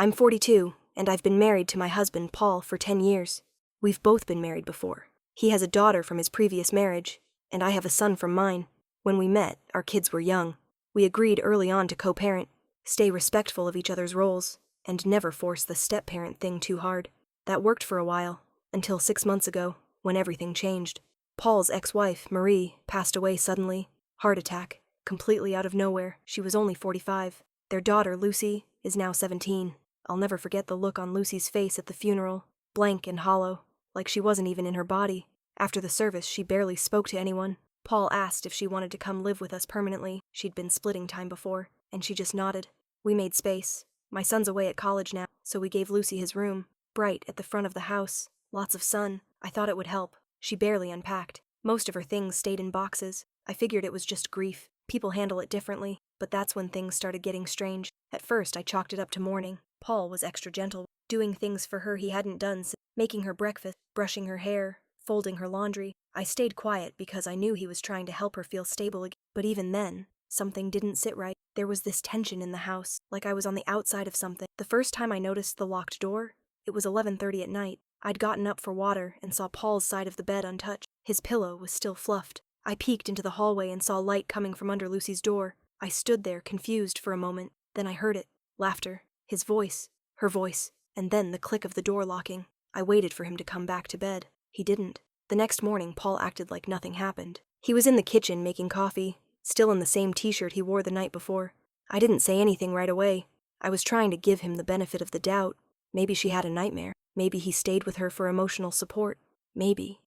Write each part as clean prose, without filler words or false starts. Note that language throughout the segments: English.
I'm 42, and I've been married to my husband, Paul, for 10 years. We've both been married before. He has a daughter from his previous marriage, and I have a son from mine. When we met, our kids were young. We agreed early on to co-parent, stay respectful of each other's roles, and never force the step-parent thing too hard. That worked for a while, until 6 months ago, when everything changed. Paul's ex-wife, Marie, passed away suddenly. Heart attack, completely out of nowhere. She was only 45. Their daughter, Lucy, is now 17. I'll never forget the look on Lucy's face at the funeral, blank and hollow, like she wasn't even in her body. After the service, she barely spoke to anyone. Paul asked if she wanted to come live with us permanently. She'd been splitting time before, and she just nodded. We made space. My son's away at college now, so we gave Lucy his room, bright at the front of the house, lots of sun. I thought it would help. She barely unpacked. Most of her things stayed in boxes. I figured it was just grief. People handle it differently, but that's when things started getting strange. At first, I chalked it up to mourning. Paul was extra gentle, doing things for her he hadn't done since, making her breakfast, brushing her hair, folding her laundry. I stayed quiet because I knew he was trying to help her feel stable again. But even then, something didn't sit right. There was this tension in the house, like I was on the outside of something. The first time I noticed the locked door, it was 11:30 at night. I'd gotten up for water and saw Paul's side of the bed untouched. His pillow was still fluffed. I peeked into the hallway and saw light coming from under Lucy's door. I stood there, confused for a moment. Then I heard it. Laughter. His voice. Her voice. And then the click of the door locking. I waited for him to come back to bed. He didn't. The next morning, Paul acted like nothing happened. He was in the kitchen making coffee, still in the same t-shirt he wore the night before. I didn't say anything right away. I was trying to give him the benefit of the doubt. Maybe she had a nightmare. Maybe he stayed with her for emotional support. Maybe.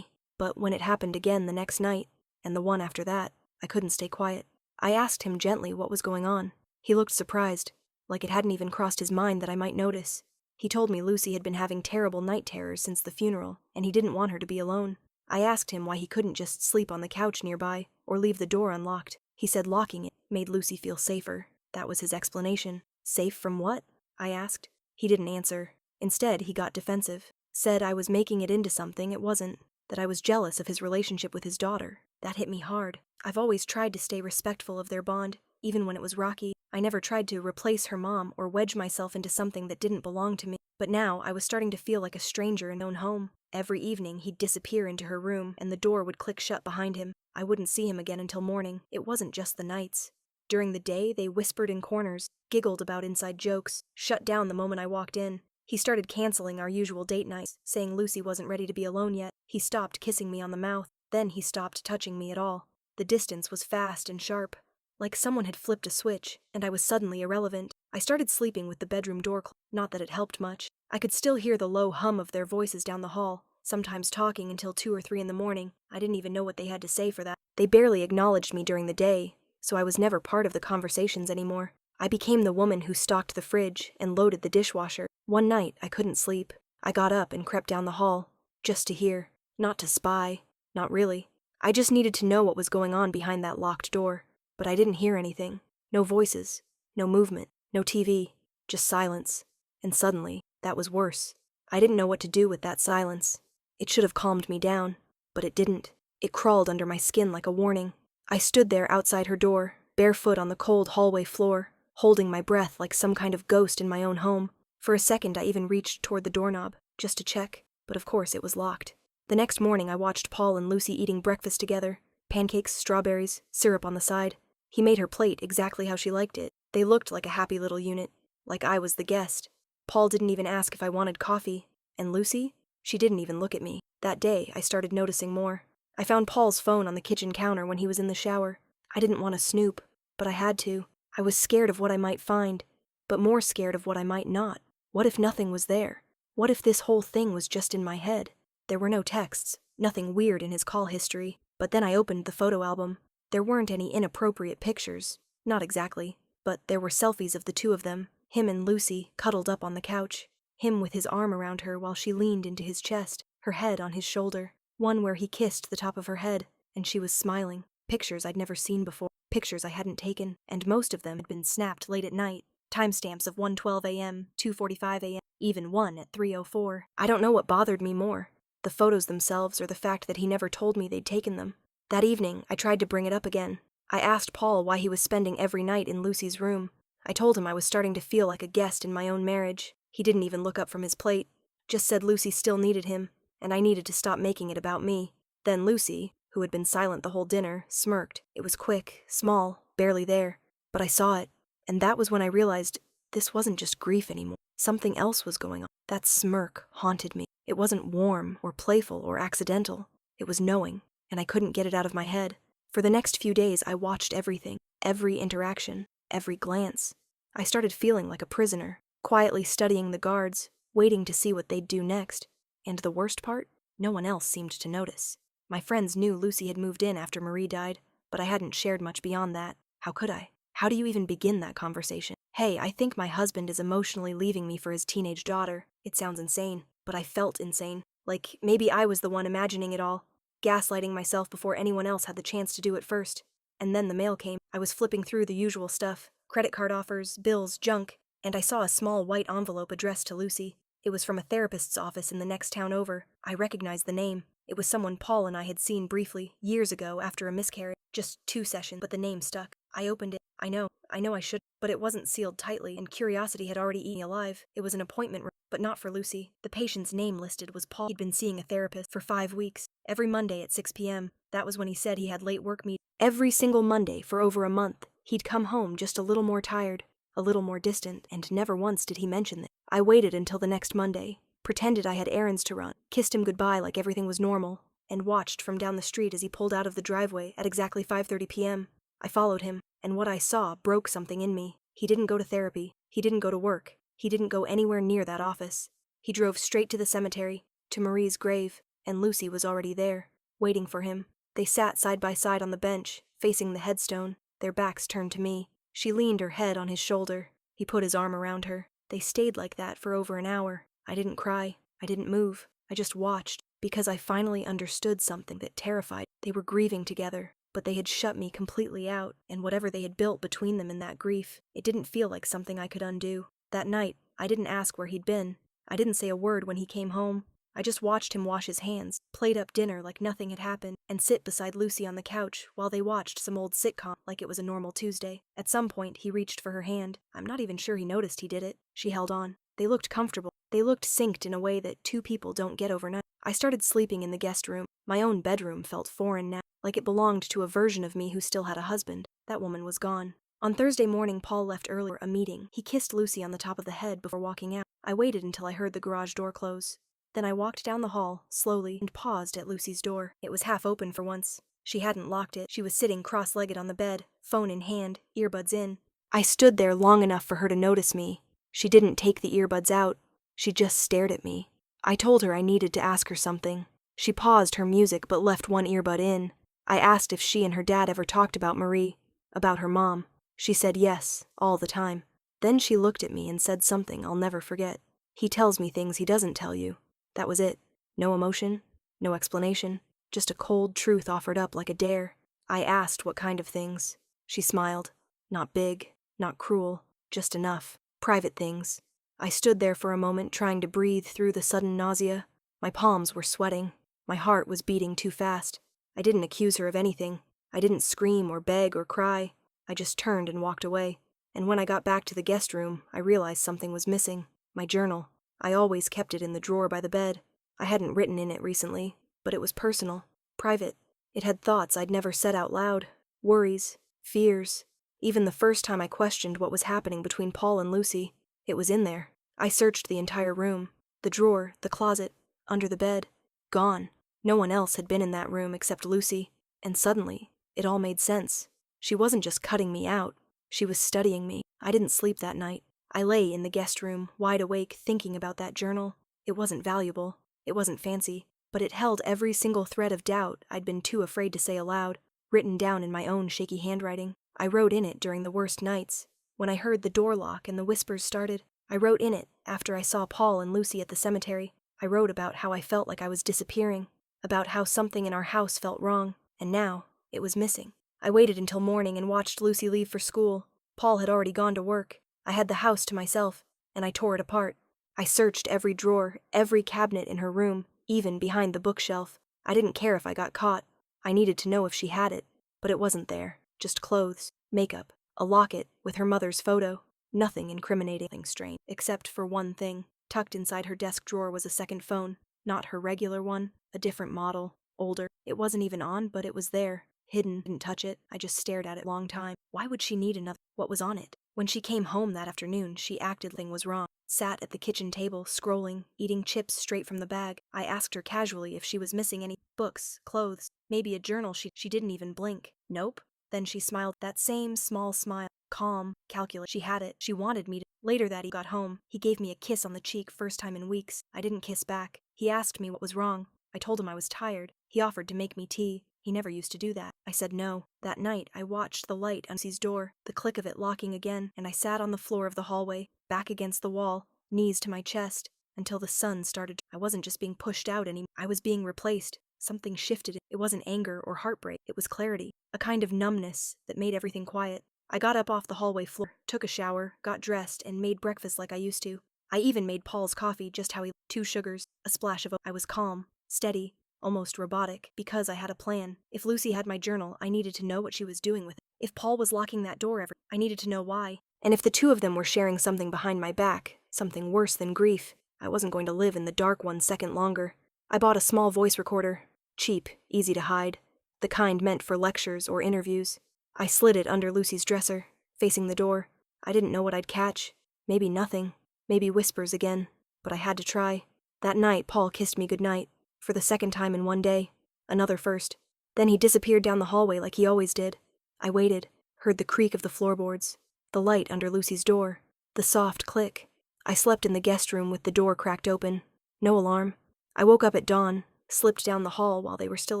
But when it happened again the next night, and the one after that, I couldn't stay quiet. I asked him gently what was going on. He looked surprised, like it hadn't even crossed his mind that I might notice. He told me Lucy had been having terrible night terrors since the funeral, and he didn't want her to be alone. I asked him why he couldn't just sleep on the couch nearby, or leave the door unlocked. He said locking it made Lucy feel safer. That was his explanation. Safe from what? I asked. He didn't answer. Instead, he got defensive. Said I was making it into something it wasn't. That I was jealous of his relationship with his daughter. That hit me hard. I've always tried to stay respectful of their bond, even when it was rocky. I never tried to replace her mom or wedge myself into something that didn't belong to me. But now I was starting to feel like a stranger in her own home. Every evening he'd disappear into her room and the door would click shut behind him. I wouldn't see him again until morning. It wasn't just the nights. During the day, they whispered in corners, giggled about inside jokes, shut down the moment I walked in. He started canceling our usual date nights, saying Lucy wasn't ready to be alone yet. He stopped kissing me on the mouth. Then he stopped touching me at all. The distance was fast and sharp, like someone had flipped a switch, and I was suddenly irrelevant. I started sleeping with the bedroom door closed. Not that it helped much. I could still hear the low hum of their voices down the hall, sometimes talking until 2 or 3 in the morning. I didn't even know what they had to say for that. They barely acknowledged me during the day, so I was never part of the conversations anymore. I became the woman who stocked the fridge and loaded the dishwasher. One night, I couldn't sleep. I got up and crept down the hall, just to hear. Not to spy. Not really. I just needed to know what was going on behind that locked door. But I didn't hear anything. No voices. No movement. No TV. Just silence. And suddenly, that was worse. I didn't know what to do with that silence. It should have calmed me down, but it didn't. It crawled under my skin like a warning. I stood there outside her door, barefoot on the cold hallway floor, holding my breath like some kind of ghost in my own home. For a second, I even reached toward the doorknob, just to check, but of course it was locked. The next morning, I watched Paul and Lucy eating breakfast together. Pancakes, strawberries, syrup on the side. He made her plate exactly how she liked it. They looked like a happy little unit, like I was the guest. Paul didn't even ask if I wanted coffee. And Lucy? She didn't even look at me. That day, I started noticing more. I found Paul's phone on the kitchen counter when he was in the shower. I didn't want to snoop, but I had to. I was scared of what I might find, but more scared of what I might not. What if nothing was there? What if this whole thing was just in my head? There were no texts, nothing weird in his call history. But then I opened the photo album. There weren't any inappropriate pictures. Not exactly. But there were selfies of the two of them. Him and Lucy, cuddled up on the couch. Him with his arm around her while she leaned into his chest, her head on his shoulder. One where he kissed the top of her head, and she was smiling. Pictures I'd never seen before. Pictures I hadn't taken, and most of them had been snapped late at night. Timestamps of 1:12 a.m., 2:45 a.m., even one at 3:04. I don't know what bothered me more, the photos themselves or the fact that he never told me they'd taken them. That evening, I tried to bring it up again. I asked Paul why he was spending every night in Lucy's room. I told him I was starting to feel like a guest in my own marriage. He didn't even look up from his plate, just said Lucy still needed him, and I needed to stop making it about me. Then Lucy, who had been silent the whole dinner, smirked. It was quick, small, barely there, but I saw it, and that was when I realized this wasn't just grief anymore. Something else was going on. That smirk haunted me. It wasn't warm or playful or accidental. It was knowing, and I couldn't get it out of my head. For the next few days, I watched everything, every interaction, every glance. I started feeling like a prisoner, quietly studying the guards, waiting to see what they'd do next. And the worst part? No one else seemed to notice. My friends knew Lucy had moved in after Marie died, but I hadn't shared much beyond that. How could I? How do you even begin that conversation? Hey, I think my husband is emotionally leaving me for his teenage daughter. It sounds insane, but I felt insane. Like maybe I was the one imagining it all, gaslighting myself before anyone else had the chance to do it first. And then the mail came. I was flipping through the usual stuff, credit card offers, bills, junk, and I saw a small white envelope addressed to Lucy. It was from a therapist's office in the next town over. I recognized the name. It was someone Paul and I had seen briefly, years ago after a miscarriage. Just 2 sessions, but the name stuck. I opened it. I know I should, but it wasn't sealed tightly, and curiosity had already eaten me alive. It was an appointment, but not for Lucy. The patient's name listed was Paul. He'd been seeing a therapist for 5 weeks, every Monday at 6 p.m. That was when he said he had late work meetings. Every single Monday for over a month, he'd come home just a little more tired, a little more distant, and never once did he mention this. I waited until the next Monday, pretended I had errands to run, kissed him goodbye like everything was normal, and watched from down the street as he pulled out of the driveway at exactly 5:30 p.m. I followed him, and what I saw broke something in me. He didn't go to therapy. He didn't go to work. He didn't go anywhere near that office. He drove straight to the cemetery, to Marie's grave, and Lucy was already there, waiting for him. They sat side by side on the bench, facing the headstone, their backs turned to me. She leaned her head on his shoulder. He put his arm around her. They stayed like that for over an hour. I didn't cry. I didn't move. I just watched, because I finally understood something that terrified. They were grieving together, but they had shut me completely out, and whatever they had built between them in that grief, it didn't feel like something I could undo. That night, I didn't ask where he'd been. I didn't say a word when he came home. I just watched him wash his hands, plate up dinner like nothing had happened, and sit beside Lucy on the couch while they watched some old sitcom like it was a normal Tuesday. At some point, he reached for her hand. I'm not even sure he noticed he did it. She held on. They looked comfortable. They looked synced in a way that 2 people don't get overnight. I started sleeping in the guest room. My own bedroom felt foreign now, like it belonged to a version of me who still had a husband. That woman was gone. On Thursday morning, Paul left early for a meeting. He kissed Lucy on the top of the head before walking out. I waited until I heard the garage door close. Then I walked down the hall, slowly, and paused at Lucy's door. It was half open for once. She hadn't locked it. She was sitting cross-legged on the bed, phone in hand, earbuds in. I stood there long enough for her to notice me. She didn't take the earbuds out. She just stared at me. I told her I needed to ask her something. She paused her music but left one earbud in. I asked if she and her dad ever talked about Marie, about her mom. She said yes, all the time. Then she looked at me and said something I'll never forget. He tells me things he doesn't tell you. That was it. No emotion, no explanation, just a cold truth offered up like a dare. I asked what kind of things. She smiled. Not big, not cruel, just enough. Private things. I stood there for a moment trying to breathe through the sudden nausea. My palms were sweating. My heart was beating too fast. I didn't accuse her of anything. I didn't scream or beg or cry. I just turned and walked away. And when I got back to the guest room, I realized something was missing. My journal. I always kept it in the drawer by the bed. I hadn't written in it recently, but it was personal, private. It had thoughts I'd never said out loud, worries, fears. Even the first time I questioned what was happening between Paul and Lucy, it was in there. I searched the entire room, the drawer, the closet, under the bed. Gone. No one else had been in that room except Lucy. And suddenly, it all made sense. She wasn't just cutting me out. She was studying me. I didn't sleep that night. I lay in the guest room, wide awake, thinking about that journal. It wasn't valuable. It wasn't fancy. But it held every single thread of doubt I'd been too afraid to say aloud, written down in my own shaky handwriting. I wrote in it during the worst nights. When I heard the door lock and the whispers started, I wrote in it after I saw Paul and Lucy at the cemetery. I wrote about how I felt like I was disappearing, about how something in our house felt wrong, and now it was missing. I waited until morning and watched Lucy leave for school. Paul had already gone to work. I had the house to myself, and I tore it apart. I searched every drawer, every cabinet in her room, even behind the bookshelf. I didn't care if I got caught. I needed to know if she had it, but it wasn't there. Just clothes, makeup, a locket with her mother's photo. Nothing incriminating, strange, except for one thing. Tucked inside her desk drawer was a second phone. Not her regular one, a different model, older. It wasn't even on, but it was there, hidden. Didn't touch it. I just stared at it a long time. Why would she need another? What was on it? When she came home that afternoon, she acted like something was wrong. Sat at the kitchen table, scrolling, eating chips straight from the bag. I asked her casually if she was missing any books, clothes, maybe a journal. She didn't even blink. Nope. Then she smiled, that same small smile, calm, calculated. She had it. She wanted me to. Later that he got home, he gave me a kiss on the cheek, first time in weeks. I didn't kiss back. He asked me what was wrong. I told him I was tired. He offered to make me tea. He never used to do that. I said no. That night, I watched the light on Lucy's door, the click of it locking again, and I sat on the floor of the hallway, back against the wall, knees to my chest, until the sun started. I wasn't just being pushed out anymore. I was being replaced. Something shifted. It wasn't anger or heartbreak. It was clarity. A kind of numbness that made everything quiet. I got up off the hallway floor, took a shower, got dressed, and made breakfast like I used to. I even made Paul's coffee just how he 2 sugars, a splash of oat. I was calm, steady, almost robotic, because I had a plan. If Lucy had my journal, I needed to know what she was doing with it. If Paul was locking that door I needed to know why. And if the two of them were sharing something behind my back, something worse than grief, I wasn't going to live in the dark 1 second longer. I bought a small voice recorder. Cheap, easy to hide. The kind meant for lectures or interviews. I slid it under Lucy's dresser, facing the door. I didn't know what I'd catch. Maybe nothing. Maybe whispers again. But I had to try. That night, Paul kissed me goodnight. For the second time in one day. Another first. Then he disappeared down the hallway like he always did. I waited, heard the creak of the floorboards, the light under Lucy's door, the soft click. I slept in the guest room with the door cracked open. No alarm. I woke up at dawn, slipped down the hall while they were still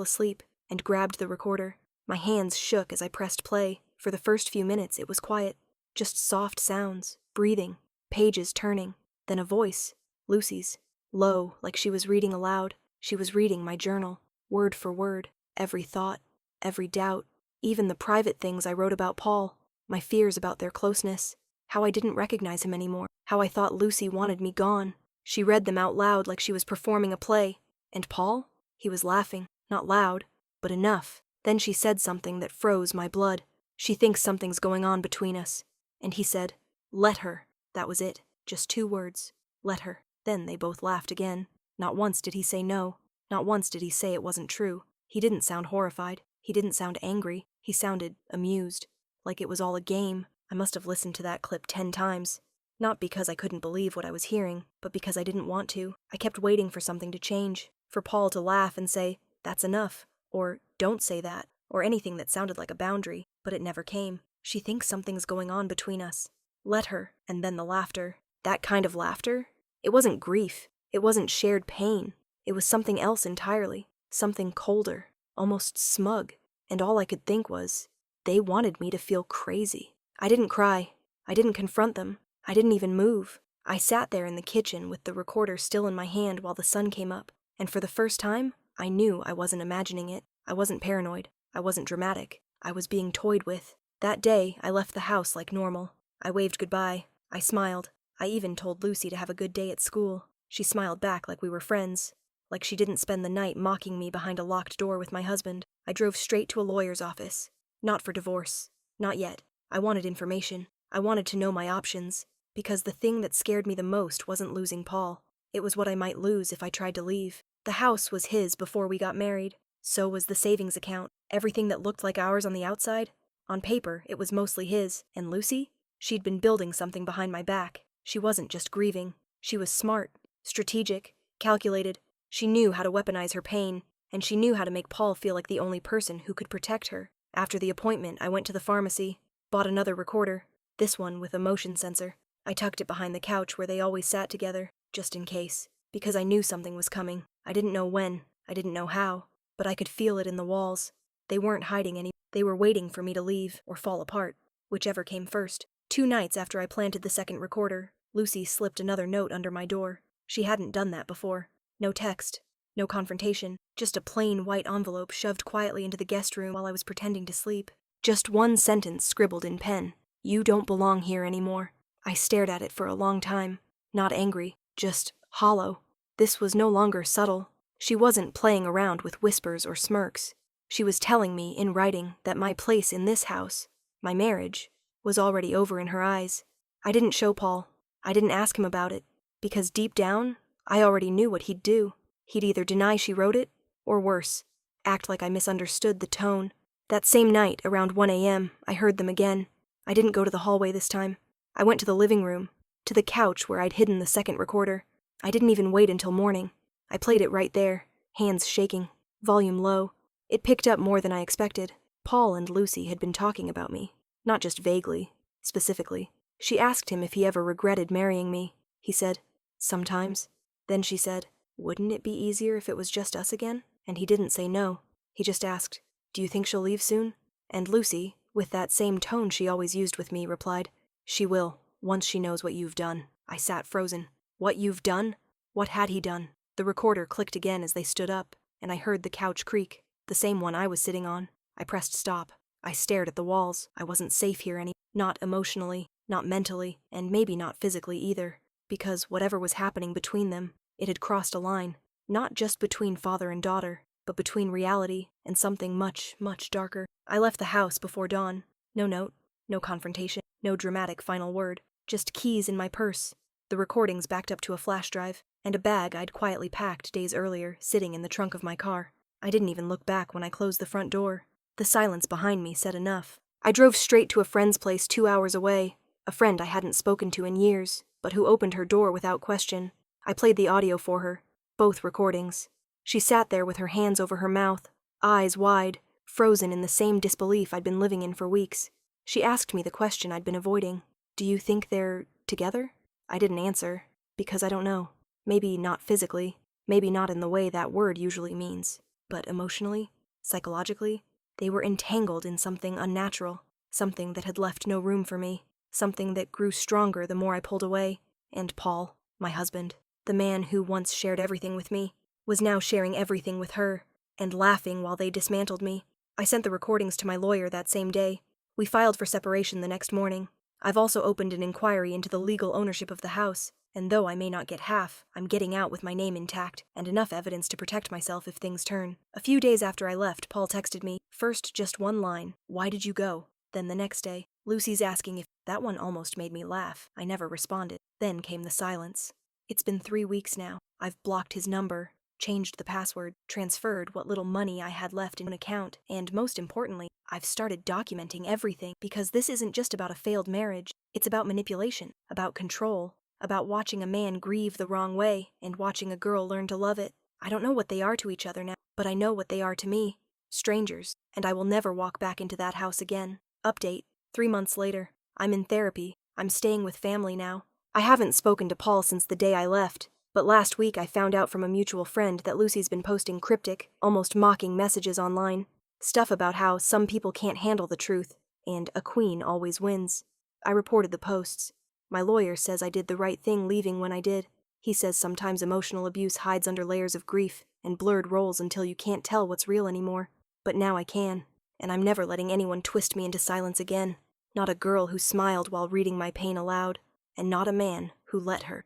asleep, and grabbed the recorder. My hands shook as I pressed play. For the first few minutes, it was quiet. Just soft sounds, breathing, pages turning. Then a voice, Lucy's, low, like she was reading aloud. She was reading my journal, word for word, every thought, every doubt, even the private things I wrote about Paul, my fears about their closeness, how I didn't recognize him anymore, how I thought Lucy wanted me gone. She read them out loud like she was performing a play. And Paul? He was laughing, not loud, but enough. Then she said something that froze my blood. She thinks something's going on between us. And he said, "Let her." That was it. Just 2 words. Let her. Then they both laughed again. Not once did he say no. Not once did he say it wasn't true. He didn't sound horrified. He didn't sound angry. He sounded amused. Like it was all a game. I must have listened to that clip 10 times. Not because I couldn't believe what I was hearing, but because I didn't want to. I kept waiting for something to change. For Paul to laugh and say, "That's enough," or "Don't say that," or anything that sounded like a boundary, but it never came. She thinks something's going on between us. Let her. And then the laughter. That kind of laughter? It wasn't grief. It wasn't shared pain. It was something else entirely. Something colder, almost smug. And all I could think was, they wanted me to feel crazy. I didn't cry. I didn't confront them. I didn't even move. I sat there in the kitchen with the recorder still in my hand while the sun came up. And for the first time, I knew I wasn't imagining it. I wasn't paranoid. I wasn't dramatic. I was being toyed with. That day, I left the house like normal. I waved goodbye. I smiled. I even told Lucy to have a good day at school. She smiled back like we were friends. Like she didn't spend the night mocking me behind a locked door with my husband. I drove straight to a lawyer's office. Not for divorce. Not yet. I wanted information. I wanted to know my options. Because the thing that scared me the most wasn't losing Paul. It was what I might lose if I tried to leave. The house was his before we got married. So was the savings account. Everything that looked like ours on the outside. On paper, it was mostly his. And Lucy? She'd been building something behind my back. She wasn't just grieving. She was smart, strategic, calculated. She knew how to weaponize her pain, and she knew how to make Paul feel like the only person who could protect her. After the appointment, I went to the pharmacy, bought another recorder, this one with a motion sensor. I tucked it behind the couch where they always sat together, just in case, because I knew something was coming. I didn't know when, I didn't know how, but I could feel it in the walls. They weren't hiding any. They were waiting for me to leave or fall apart, whichever came first. 2 nights after I planted the second recorder, Lucy slipped another note under my door. She hadn't done that before. No text, no confrontation, just a plain white envelope shoved quietly into the guest room while I was pretending to sleep. Just one sentence scribbled in pen. "You don't belong here anymore." I stared at it for a long time. Not angry, just hollow. This was no longer subtle. She wasn't playing around with whispers or smirks. She was telling me, in writing, that my place in this house, my marriage, was already over in her eyes. I didn't show Paul. I didn't ask him about it, because deep down, I already knew what he'd do. He'd either deny she wrote it, or worse, act like I misunderstood the tone. That same night, around 1 a.m., I heard them again. I didn't go to the hallway this time. I went to the living room, to the couch where I'd hidden the second recorder. I didn't even wait until morning. I played it right there, hands shaking, volume low. It picked up more than I expected. Paul and Lucy had been talking about me, not just vaguely, specifically. She asked him if he ever regretted marrying me. He said, "Sometimes." Then she said, "Wouldn't it be easier if it was just us again?" And he didn't say no. He just asked, "Do you think she'll leave soon?" And Lucy, with that same tone she always used with me, replied, "She will, once she knows what you've done." I sat frozen. What you've done? What had he done? The recorder clicked again as they stood up, and I heard the couch creak, the same one I was sitting on. I pressed stop. I stared at the walls. I wasn't safe here not emotionally, not mentally, and maybe not physically either, because whatever was happening between them, it had crossed a line, not just between father and daughter, but between reality and something much, much darker. I left the house before dawn. No note, no confrontation, no dramatic final word, just keys in my purse, the recordings backed up to a flash drive, and a bag I'd quietly packed days earlier sitting in the trunk of my car. I didn't even look back when I closed the front door. The silence behind me said enough. I drove straight to a friend's place 2 hours away, a friend I hadn't spoken to in years, but who opened her door without question. I played the audio for her, both recordings. She sat there with her hands over her mouth, eyes wide, frozen in the same disbelief I'd been living in for weeks. She asked me the question I'd been avoiding. "Do you think they're together?" I didn't answer, because I don't know. Maybe not physically, maybe not in the way that word usually means, but emotionally, psychologically, they were entangled in something unnatural, something that had left no room for me, something that grew stronger the more I pulled away. And Paul, my husband, the man who once shared everything with me, was now sharing everything with her, and laughing while they dismantled me. I sent the recordings to my lawyer that same day. We filed for separation the next morning. I've also opened an inquiry into the legal ownership of the house, and though I may not get half, I'm getting out with my name intact, and enough evidence to protect myself if things turn. A few days after I left, Paul texted me, first just one line, "Why did you go?" Then the next day, "Lucy's asking if..." That one almost made me laugh. I never responded. Then came the silence. It's been 3 weeks now. I've blocked his number, changed the password, transferred what little money I had left in an account, and most importantly, I've started documenting everything, because this isn't just about a failed marriage. It's about manipulation, about control, about watching a man grieve the wrong way and watching a girl learn to love it. I don't know what they are to each other now, but I know what they are to me. Strangers, and I will never walk back into that house again. Update, 3 months later. I'm in therapy. I'm staying with family now. I haven't spoken to Paul since the day I left, but last week I found out from a mutual friend that Lucy's been posting cryptic, almost mocking messages online. Stuff about how some people can't handle the truth, and a queen always wins. I reported the posts. My lawyer says I did the right thing leaving when I did. He says sometimes emotional abuse hides under layers of grief and blurred roles until you can't tell what's real anymore. But now I can, and I'm never letting anyone twist me into silence again. Not a girl who smiled while reading my pain aloud, and not a man who let her.